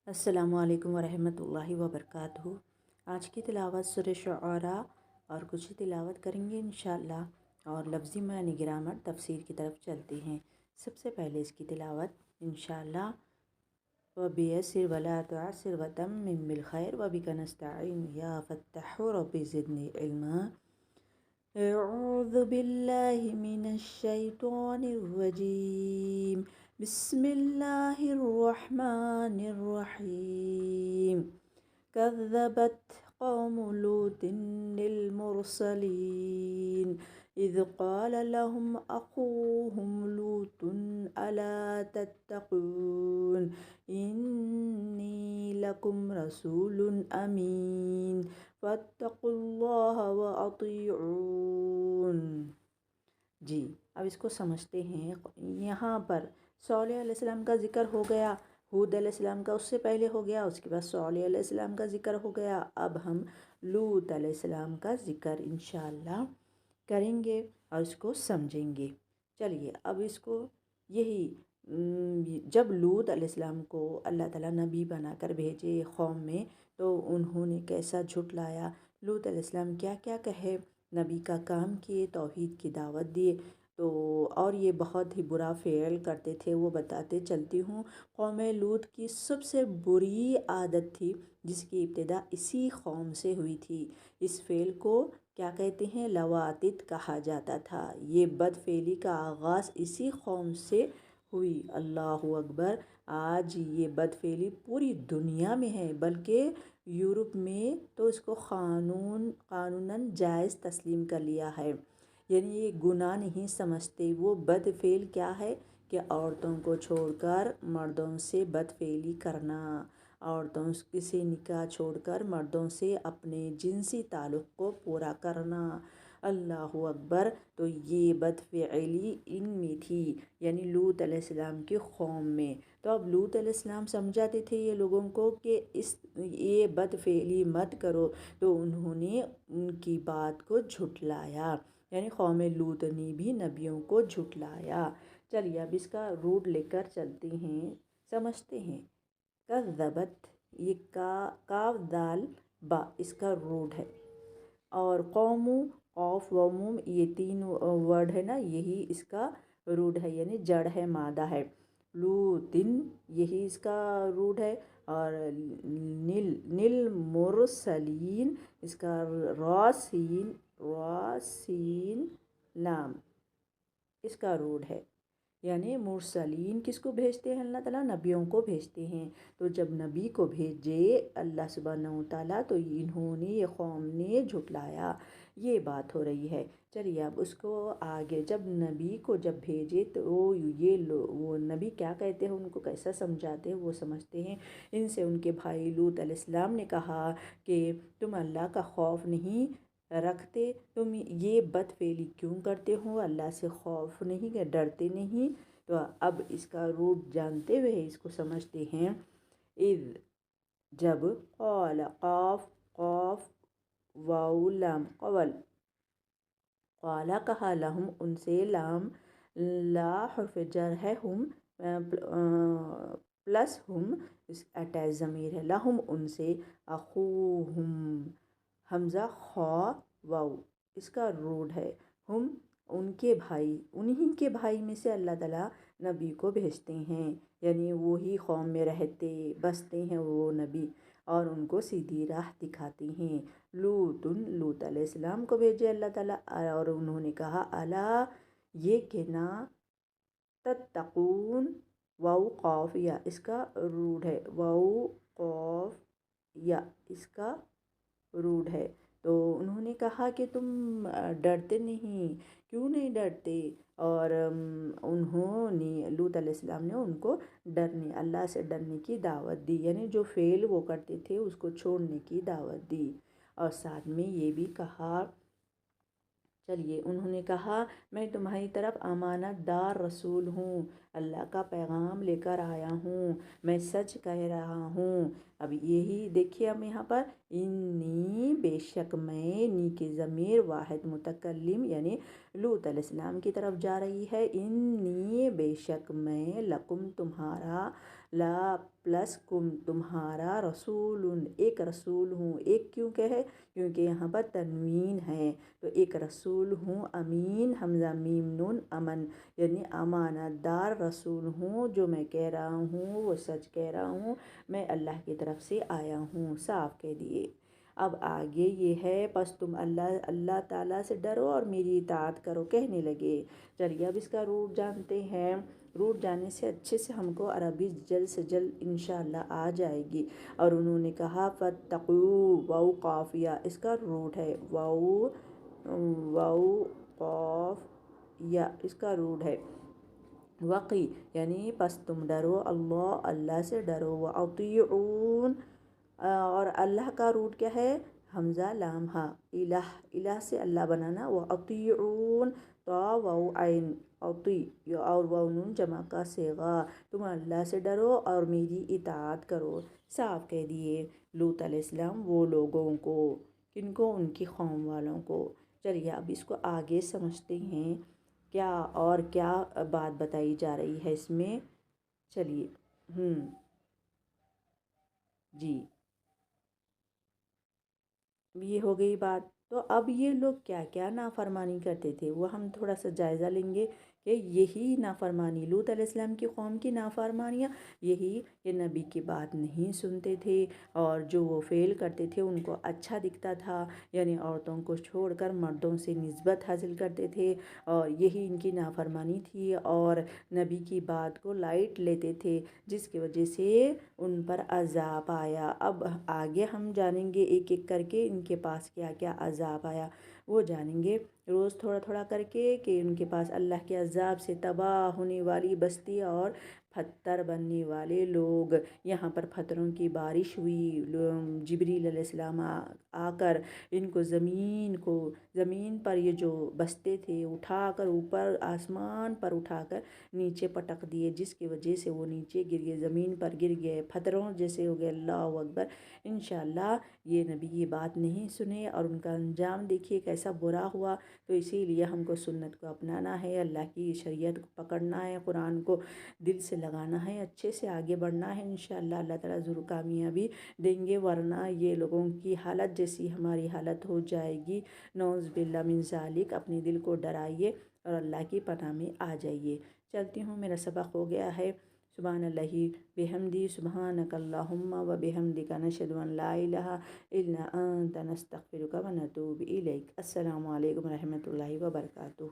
السلام علیکم ورحمۃ اللہ وبرکاتہ۔ آج کی تلاوت سورہ شعراء اور کچھ ہی تلاوت کریں گے انشاءاللہ، اور لفظی معنی گرامر تفسیر کی طرف چلتے ہیں۔ سب سے پہلے اس کی تلاوت انشاءاللہ وَبِيَسِّرْ وَلَا تُعَسِّرْ وَتَمِّمْ بِالْخَيْرِ وَبِكَ نَسْتَعِينُ يَا فَتَّاحُ رَبِّ زِدْنِي عِلْمًا۔ أعوذ بالله من الشيطان الرجيم بسم الله الرحمن الرحيم كذبت قوم لوط المرسلين إذ قال لهم أخوهم لوط ألا تتقون إني لكم رسول أمين فاتقوا الله وأطيعون۔ جی اب اس کو سمجھتے ہیں۔ یہاں پر صالح علیہ السلام کا ذکر ہو گیا، ہود علیہ السلام کا اس سے پہلے ہو گیا، اس کے بعد صالح علیہ السلام کا ذکر ہو گیا۔ اب ہم لوط علیہ السلام کا ذکر انشاءاللہ کریں گے اور اس کو سمجھیں گے۔ چلیے اب اس کو جب لوط علیہ السلام کو اللہ تعالیٰ نبی بنا کر بھیجے قوم میں، تو انہوں نے کیسا جھٹلایا، لوط علیہ السلام کیا کیا کہے، نبی کا کام کیے، توحید کی دعوت دیے، تو اور یہ بہت ہی برا فعل کرتے تھے، وہ بتاتے چلتی ہوں۔ قوم لوط کی سب سے بری عادت تھی جس کی ابتدا اسی قوم سے ہوئی تھی۔ اس فعل کو کیا کہتے ہیں؟ لواطت کہا جاتا تھا۔ یہ بد فعلی کا آغاز اسی قوم سے ہوئی۔ اللہ اکبر! آج یہ بد فعلی پوری دنیا میں ہے، بلکہ یورپ میں تو اس کو قانوناً جائز تسلیم کر لیا ہے، یعنی یہ گناہ نہیں سمجھتے۔ وہ بد فعل کیا ہے کہ عورتوں کو چھوڑ کر مردوں سے بد فعلی کرنا، عورتوں سے نکاح چھوڑ کر مردوں سے اپنے جنسی تعلق کو پورا کرنا۔ اللہ اکبر! تو یہ بد فعلی ان میں تھی، یعنی لوط علیہ السلام کی قوم میں۔ تو اب لوط علیہ السلام سمجھاتے تھے یہ لوگوں کو کہ یہ بد فعلی مت کرو، تو انہوں نے ان کی بات کو جھٹلایا، یعنی قوم لوط نے بھی نبیوں کو جھٹلایا۔ چلیے اب اس کا روٹ لے کر چلتے ہیں، سمجھتے ہیں۔ کذبت، یہ کاف دال با اس کا روٹ ہے، اور قوم قوف وموم یہ تین ورڈ ہے نا، یہی اس کا روٹ ہے، یعنی جڑ ہے، مادہ ہے۔ لوطن یہی اس کا روٹ ہے، اور نیل مرسلین اس کا راسین لام اس کا روٹ ہے، یعنی مرسلین کس کو بھیجتے ہیں؟ اللہ تعالیٰ نبیوں کو بھیجتے ہیں۔ تو جب نبی کو بھیجے اللہ سبحانہ وتعالیٰ، تو انہوں نے، یہ قوم نے جھٹلایا، یہ بات ہو رہی ہے۔ چلیے اب اس کو آگے، جب نبی کو جب بھیجے تو وہ نبی کیا کہتے ہیں، ان کو کیسا سمجھاتے ہیں وہ سمجھتے ہیں۔ ان سے ان کے بھائی لوط علیہ السلام نے کہا کہ تم اللہ کا خوف نہیں رکھتے، تم یہ بد فعلی کیوں کرتے ہو، اللہ سے خوف نہیں، ڈرتے نہیں؟ تو اب اس کا روٹ جانتے ہوئے اس کو سمجھتے ہیں۔ اذ جب، قال قاف قاف واو لام قول، قال کہا، لہم ان سے، لام لا حرف جر ہے، ہم پلس ہم اٹیچ ضمیر ہے، لہم ان سے، اخوہم حمزہ خا واو اس کا روٹ ہے، ہم ان کے بھائی، انہی کے بھائی میں سے اللہ تعالیٰ نبی کو بھیجتے ہیں، یعنی وہی قوم میں رہتے بستے ہیں وہ نبی، اور ان کو سیدھی راہ دکھاتے ہیں۔ لوط علیہ السلام کو بھیجے اللہ تعالیٰ، اور انہوں نے کہا، الا یہ کہ نہ، تتقون واو قاف یا اس کا روٹ ہے، واو قاف یا اس کا روٹ ہے۔ تو انہوں نے کہا کہ تم ڈرتے نہیں، کیوں نہیں ڈرتے؟ اور انہوں نے، لوط علیہ السلام نے ان کو اللہ سے ڈرنے کی دعوت دی، یعنی جو فعل وہ کرتے تھے اس کو چھوڑنے کی دعوت دی، اور ساتھ میں یہ بھی کہا، چلیے انہوں نے کہا، میں تمہاری طرف امانت دار رسول ہوں، اللہ کا پیغام لے کر آیا ہوں، میں سچ کہہ رہا ہوں۔ اب یہی دیکھیے، ہم یہاں پر انی بے شک میں، نی کی ضمیر واحد متکلم یعنی لوط علیہ السلام کی طرف جا رہی ہے۔ انی بے شک میں، لکم تمہارا، لا پلس کم تمہارا رسول، ایک رسول ہوں، ایک کیوں کہے کیونکہ یہاں پر تنوین ہے، تو ایک رسول ہوں امین حمزہ میم نون امن، یعنی امانت دار رسول ہوں، جو میں کہہ رہا ہوں وہ سچ کہہ رہا ہوں، میں اللہ کی طرف سے آیا ہوں، صاف کہہ دیے۔ اب آگے یہ ہے پس تم اللہ تعالیٰ سے ڈرو اور میری اطاعت کرو کہنے لگے۔ چلیے اب اس کا روٹ جانتے ہیں۔ روٹ جاننے سے اچھے سے ہم کو عربی جلد سے جلد انشاءاللہ آ جائے گی۔ اور انہوں نے کہا فَاتَّقُوا، واو قافیہ اس کا روٹ ہے، واو قاف یا اس کا روٹ ہے وقی، یعنی پس تم ڈرو اللہ سے ڈرو، وَأَطِيعُونَ اور اللہ کا روٹ کیا ہے، حمزہ لام ہا، الہ سے اللہ بنانا، وَأَطِيعُونَ تو واو عین اطیع اور واو نون جمع کا صیغہ، تم اللہ سے ڈرو اور میری اطاعت کرو، صاف کہہ دیے لوط علیہ السلام وہ لوگوں کو، کن کو، ان کی قوم والوں کو۔ چلیے اب اس کو آگے سمجھتے ہیں کیا اور کیا بات بتائی جا رہی ہے اس میں۔ چلیے جی یہ ہو گئی بات۔ تو اب یہ لوگ کیا کیا نافرمانی کرتے تھے وہ ہم تھوڑا سا جائزہ لیں گے کہ یہی نافرمانی لوط علیہ السلام کی قوم کی نافرمانیاں یہی کہ نبی کی بات نہیں سنتے تھے اور جو وہ فعل کرتے تھے ان کو اچھا دکھتا تھا، یعنی عورتوں کو چھوڑ کر مردوں سے نسبت حاصل کرتے تھے، اور یہی ان کی نافرمانی تھی، اور نبی کی بات کو لائٹ لیتے تھے جس کی وجہ سے ان پر عذاب آیا۔ اب آگے ہم جانیں گے ایک ایک کر کے ان کے پاس کیا کیا عذاب آیا، وہ جانیں گے روز تھوڑا تھوڑا کر کے، کہ ان کے پاس اللہ کے عذاب سے تباہ ہونے والی بستی اور پتھر بننے والے لوگ، یہاں پر پتھروں کی بارش ہوئی، جبریل علیہ السلام آ کر ان کو زمین پر یہ جو بستے تھے اٹھا کر اوپر آسمان پر اٹھا کر نیچے پٹک دیے، جس کی وجہ سے وہ نیچے گر گئے، زمین پر گر گئے، پتھروں جیسے ہو گئے، اللہ اکبر۔ انشاءاللہ یہ نبی یہ بات نہیں سنے اور ان کا انجام دیکھیے کیسا برا ہوا، تو اسی لیے ہم کو سنت کو اپنانا ہے، اللہ کی شریعت کو پکڑنا ہے، قرآن کو دل سے لگانا ہے، اچھے سے آگے بڑھنا ہے، انشاءاللہ اللہ تعالیٰ ضرور کامیابی دیں گے، ورنہ یہ لوگوں کی حالت جیسی ہماری حالت ہو جائے گی، نعوذ باللہ من ذالک۔ اپنے دل کو ڈرائیے اور اللہ کی پناہ میں آ جائیے۔ چلتی ہوں، میرا سبق ہو گیا ہے۔ سبحان اللہ بحمدی، سبحانک اللہم و بحمدک، نشہد ان لا الہ الا انت، نستغفرک و نتوب الیک۔ السلام علیکم ورحمۃ اللہ وبرکاتہ۔